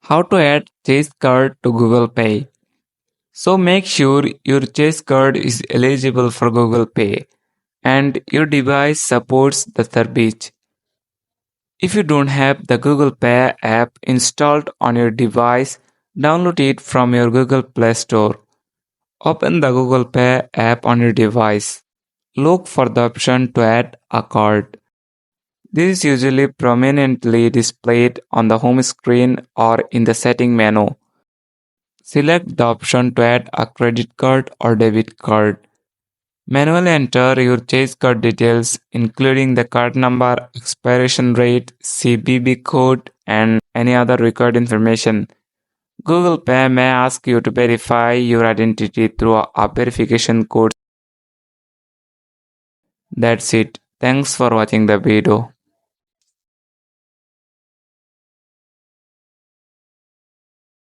How to add Chase card to Google Pay. So make sure your Chase card is eligible for Google Pay and your device supports the service. If you don't have the Google Pay app installed on your device, download it from your Google Play Store. Open the Google Pay app on your device. Look for the option to add a card. This is usually prominently displayed on the home screen or in the setting menu. Select the option to add a credit card or debit card. Manually enter your Chase card details, including the card number, expiration rate, CVV code, and any other required information. Google Pay may ask you to verify your identity through a verification code. That's it. Thanks for watching the video.